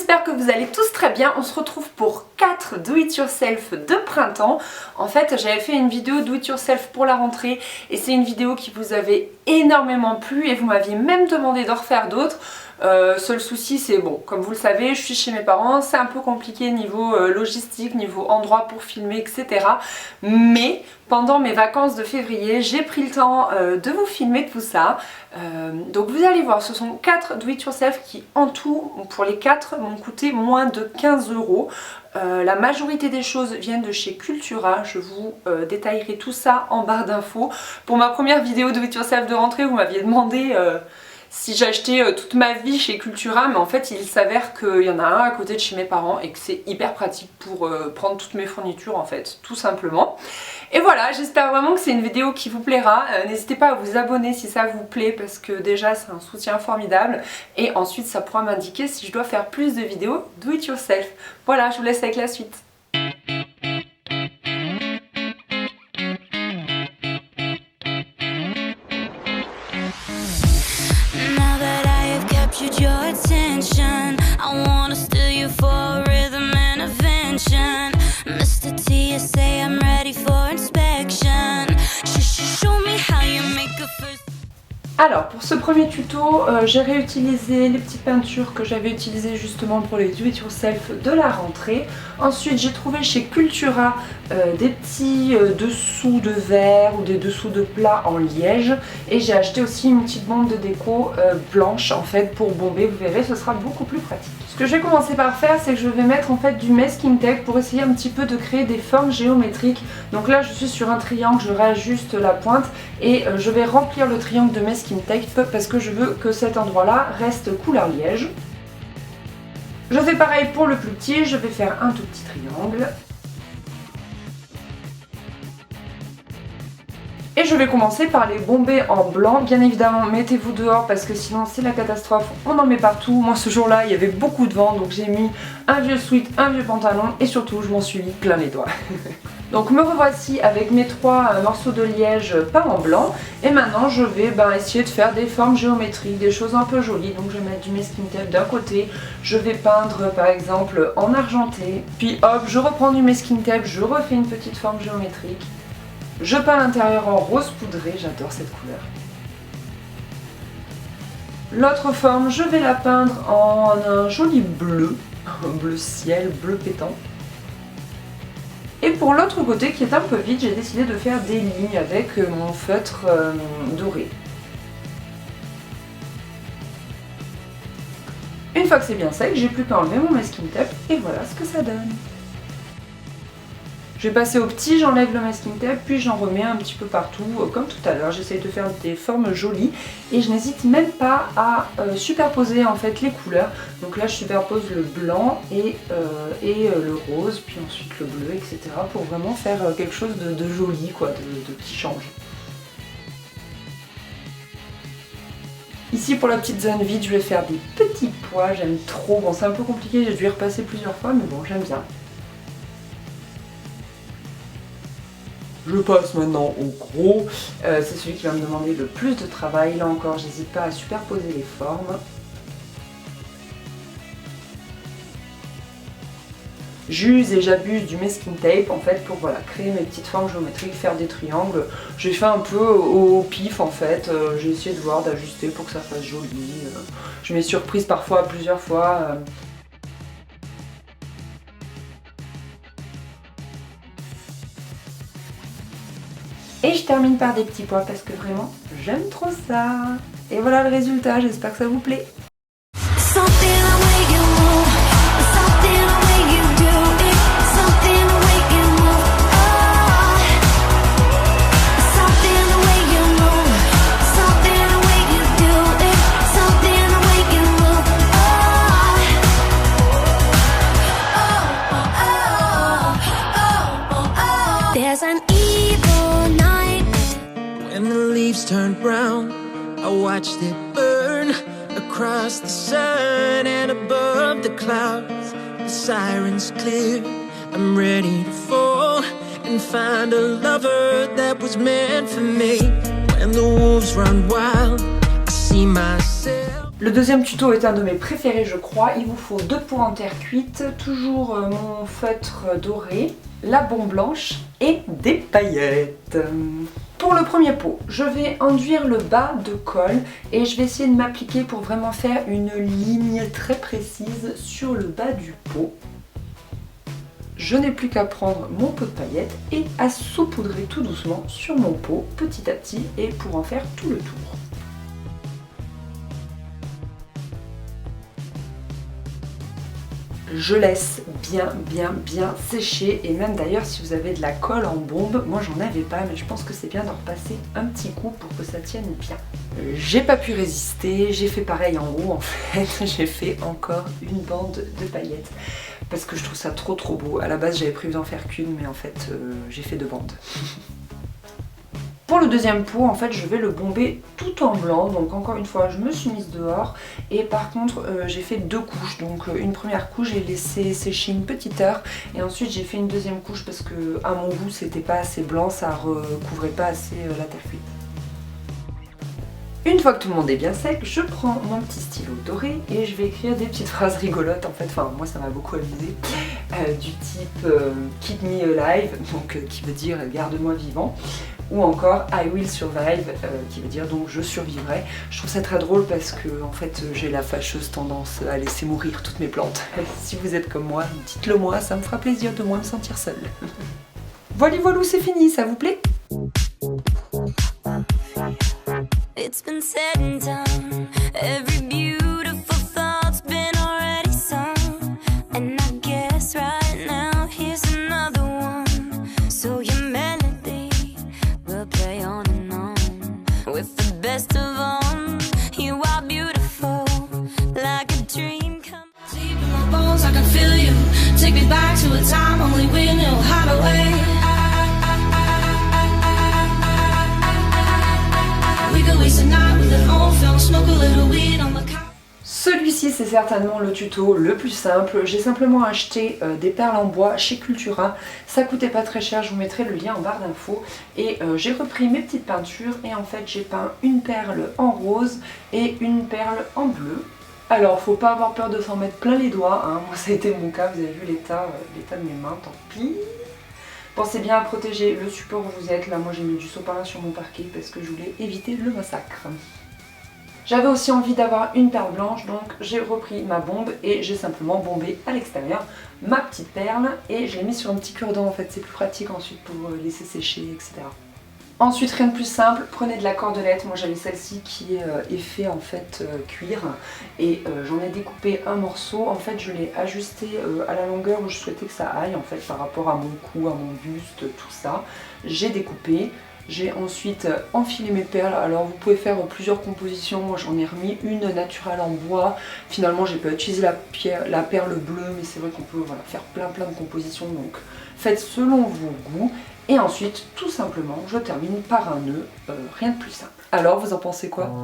j'espère que vous allez tous très bien. On se retrouve pour 4 do it yourself de printemps. En fait, j'avais fait une vidéo do it yourself pour la rentrée et c'est une vidéo qui vous avait énormément plu et vous m'aviez même demandé d'en refaire d'autres. Seul souci, c'est bon, comme vous le savez, je suis chez mes parents, c'est un peu compliqué niveau logistique, niveau endroit pour filmer, etc. Mais pendant mes vacances de février, j'ai pris le temps de vous filmer tout ça. Donc vous allez voir, ce sont 4 do it yourself qui en tout, pour les 4, m'ont coûté moins de 15 €. La majorité des choses viennent de chez Cultura, je vous détaillerai tout ça en barre d'infos. Pour ma première vidéo do it yourself de rentrée, vous m'aviez demandé si j'achetais toute ma vie chez Cultura, mais en fait il s'avère qu'il y en a un à côté de chez mes parents et que c'est hyper pratique pour prendre toutes mes fournitures en fait, tout simplement. Et voilà, j'espère vraiment que c'est une vidéo qui vous plaira. N'hésitez pas à vous abonner si ça vous plaît parce que déjà c'est un soutien formidable et ensuite ça pourra m'indiquer si je dois faire plus de vidéos do it yourself. Voilà, je vous laisse avec la suite. Your attention, I wanna steal you for a rhythm intervention. Mr. TSA, I'm ready for inspection. Show me how you make a first. Alors pour ce premier tuto, j'ai réutilisé les petites peintures que j'avais utilisées justement pour les do it yourself de la rentrée. Ensuite j'ai trouvé chez Cultura des petits dessous de verre ou des dessous de plat en liège. Et j'ai acheté aussi une petite bombe de déco blanche en fait pour bomber, vous verrez ce sera beaucoup plus pratique. Ce que je vais commencer par faire, c'est que je vais mettre en fait du masking tape pour essayer un petit peu de créer des formes géométriques. Donc là je suis sur un triangle, je réajuste la pointe et je vais remplir le triangle de masking tape parce que je veux que cet endroit là reste couleur liège. Je fais pareil pour le plus petit, je vais faire un tout petit triangle. Et je vais commencer par les bomber en blanc. Bien évidemment, mettez-vous dehors parce que sinon c'est la catastrophe. On en met partout. Moi ce jour-là, il y avait beaucoup de vent, donc j'ai mis un vieux sweat, un vieux pantalon et surtout je m'en suis mis plein les doigts. Donc me revoici avec mes 3 morceaux de liège peints en blanc. Et maintenant je vais essayer de faire des formes géométriques, des choses un peu jolies. Donc je vais mettre du masking tape d'un côté. Je vais peindre par exemple en argenté. Puis hop, je reprends du masking tape, je refais une petite forme géométrique. Je peins l'intérieur en rose poudré, j'adore cette couleur. L'autre forme, je vais la peindre en un joli bleu, un bleu ciel, bleu pétant. Et pour l'autre côté qui est un peu vide, j'ai décidé de faire des lignes avec mon feutre doré. Une fois que c'est bien sec, j'ai plus qu'à enlever mon masking tape et voilà ce que ça donne. Je vais passer au petit, j'enlève le masking tape, puis j'en remets un petit peu partout, comme tout à l'heure. J'essaye de faire des formes jolies et je n'hésite même pas à superposer en fait les couleurs. Donc là je superpose le blanc et le rose, puis ensuite le bleu, etc. pour vraiment faire quelque chose de joli, quoi, qui change. Ici pour la petite zone vide, je vais faire des petits pois, j'aime trop. Bon c'est un peu compliqué, j'ai dû y repasser plusieurs fois, mais bon j'aime bien. Je passe maintenant au gros, c'est celui qui va me demander le plus de travail. Là encore, j'hésite pas à superposer les formes. J'use et j'abuse du masking tape en fait pour créer mes petites formes géométriques, faire des triangles. J'ai fait un peu au pif en fait, j'ai essayé de voir, d'ajuster pour que ça fasse joli. Je m'ai surprise parfois plusieurs fois. Et je termine par des petits pois parce que vraiment, j'aime trop ça. Et voilà le résultat, j'espère que ça vous plaît. When the leaves turned brown, I watched it burn across the sun and above the clouds. The sirens clear, I'm ready to fall and find a lover that was meant for me. When the wolves run wild, I see myself. Le deuxième tuto est un de mes préférés je crois. Il vous faut 2 pots en terre cuite, toujours mon feutre doré, la bombe blanche et des paillettes. Pour le premier pot, je vais enduire le bas de colle et je vais essayer de m'appliquer pour vraiment faire une ligne très précise sur le bas du pot. Je n'ai plus qu'à prendre mon pot de paillettes et à saupoudrer tout doucement sur mon pot petit à petit et pour en faire tout le tour. Je laisse bien sécher et même d'ailleurs si vous avez de la colle en bombe, moi j'en avais pas mais je pense que c'est bien d'en repasser un petit coup pour que ça tienne bien. J'ai pas pu résister, j'ai fait pareil en haut en fait, j'ai fait encore une bande de paillettes parce que je trouve ça trop beau. À la base j'avais prévu d'en faire qu'une mais en fait j'ai fait 2 bandes. Pour le deuxième pot, en fait, je vais le bomber tout en blanc. Donc encore une fois, je me suis mise dehors. Et par contre, j'ai fait 2 couches. Donc une première couche, j'ai laissé sécher une petite heure. Et ensuite, j'ai fait une deuxième couche parce que à mon goût, c'était pas assez blanc. Ça recouvrait pas assez la terre cuite. Une fois que tout le monde est bien sec, je prends mon petit stylo doré et je vais écrire des petites phrases rigolotes en fait, enfin moi ça m'a beaucoup amusé, du type Keep me alive, donc qui veut dire garde-moi vivant, ou encore I will survive, qui veut dire donc je survivrai. Je trouve ça très drôle parce que en fait j'ai la fâcheuse tendance à laisser mourir toutes mes plantes. Si vous êtes comme moi, dites-le moi, ça me fera plaisir de moins me sentir seule. Voilà, c'est fini, ça vous plaît? It's been said and done. Every beautiful thought's been already sung. And I guess right now here's another one. So your melody will play on and on. With the best of them, you are beautiful, like a dream come. Deep in my bones, I can feel you. Take me back to a time only we knew how to wait. Celui-ci c'est certainement le tuto le plus simple. J'ai simplement acheté des perles en bois chez Cultura. Ça coûtait pas très cher, je vous mettrai le lien en barre d'infos. Et j'ai repris mes petites peintures et en fait j'ai peint une perle en rose et une perle en bleu. Alors faut pas avoir peur de s'en mettre plein les doigts, hein. Moi ça a été mon cas, vous avez vu l'état de mes mains, tant pis. Pensez bien à protéger le support où vous êtes. Là, moi j'ai mis du sopalin sur mon parquet parce que je voulais éviter le massacre. J'avais aussi envie d'avoir une perle blanche, donc j'ai repris ma bombe et j'ai simplement bombé à l'extérieur ma petite perle et je l'ai mise sur un petit cure-dent en fait, c'est plus pratique ensuite pour laisser sécher, etc. Ensuite, rien de plus simple, prenez de la cordelette. Moi j'avais celle-ci qui est effet en fait cuir et j'en ai découpé un morceau. En fait je l'ai ajusté à la longueur où je souhaitais que ça aille en fait par rapport à mon cou, à mon buste, tout ça. J'ai découpé, j'ai ensuite enfilé mes perles. Alors vous pouvez faire plusieurs compositions, moi j'en ai remis une naturelle en bois. Finalement j'ai pas utilisé la perle bleue mais c'est vrai qu'on peut voilà, faire plein de compositions, donc faites selon vos goûts. Et ensuite, tout simplement, je termine par un nœud, rien de plus simple. Alors, vous en pensez quoi ?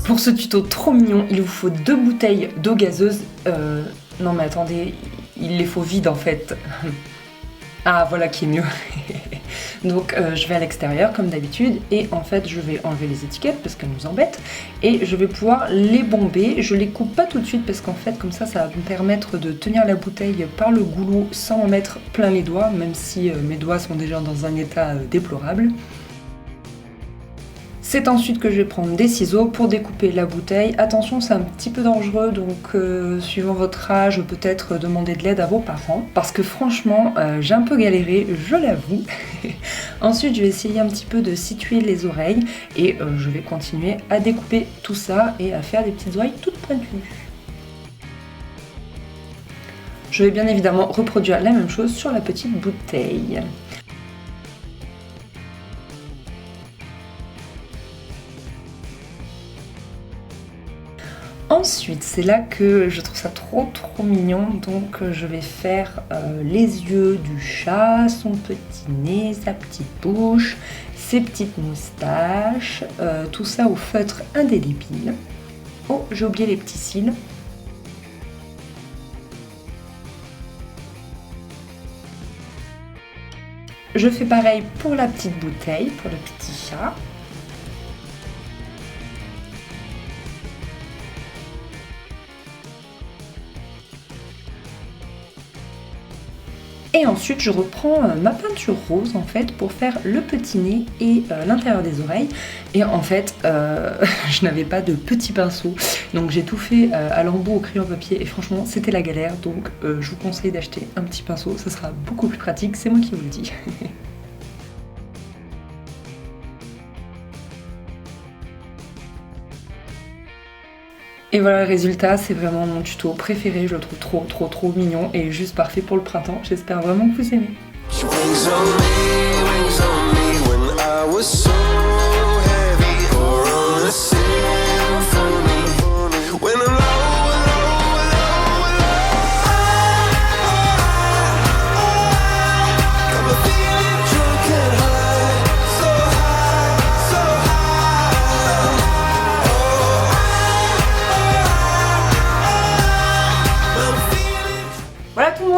Pour ce tuto trop mignon, il vous faut 2 bouteilles d'eau gazeuse. Non mais attendez, il les faut vides en fait. Ah voilà qui est mieux. Donc je vais à l'extérieur comme d'habitude et en fait je vais enlever les étiquettes parce qu'elles nous embêtent et je vais pouvoir les bomber. Je les coupe pas tout de suite parce qu'en fait comme ça va me permettre de tenir la bouteille par le goulot sans en mettre plein les doigts, même si mes doigts sont déjà dans un état déplorable. C'est ensuite que je vais prendre des ciseaux pour découper la bouteille. Attention, c'est un petit peu dangereux, donc suivant votre âge, peut-être demander de l'aide à vos parents. Parce que franchement, j'ai un peu galéré, je l'avoue. Ensuite, je vais essayer un petit peu de situer les oreilles et je vais continuer à découper tout ça et à faire des petites oreilles toutes pointues. Je vais bien évidemment reproduire la même chose sur la petite bouteille. Ensuite, c'est là que je trouve ça trop mignon, donc je vais faire les yeux du chat, son petit nez, sa petite bouche, ses petites moustaches, tout ça au feutre indélébile. Oh, j'ai oublié les petits cils. Je fais pareil pour la petite bouteille, pour le petit chat. Et ensuite je reprends ma peinture rose en fait pour faire le petit nez et l'intérieur des oreilles. Et en fait je n'avais pas de petit pinceau, donc j'ai tout fait à l'embout au crayon papier et franchement c'était la galère. Donc je vous conseille d'acheter un petit pinceau, ça sera beaucoup plus pratique, c'est moi qui vous le dis. Et voilà le résultat, c'est vraiment mon tuto préféré, je le trouve trop mignon et juste parfait pour le printemps. J'espère vraiment que vous aimez.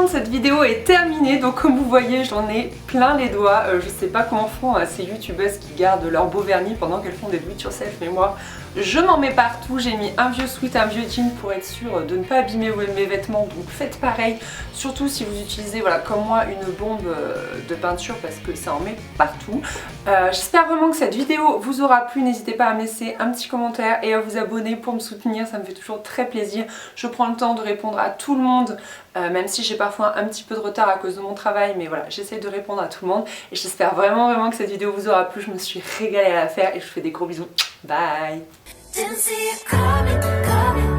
Cette vidéo est terminée, donc comme vous voyez j'en ai plein les doigts. Je sais pas comment font ces youtubeuses qui gardent leur beau vernis pendant qu'elles font des do it yourself, mais moi je m'en mets partout. J'ai mis un vieux sweat, un vieux jean pour être sûre de ne pas abîmer mes vêtements, donc faites pareil, surtout si vous utilisez voilà, comme moi une bombe de peinture parce que ça en met partout. J'espère vraiment que cette vidéo vous aura plu, n'hésitez pas à me laisser un petit commentaire et à vous abonner pour me soutenir, ça me fait toujours très plaisir. Je prends le temps de répondre à tout le monde, même si j'ai parfois un petit peu de retard à cause de mon travail, mais voilà, j'essaie de répondre à tout le monde et j'espère vraiment que cette vidéo vous aura plu. Je me suis régalée à la faire et je vous fais des gros bisous. Bye. Didn't see it coming.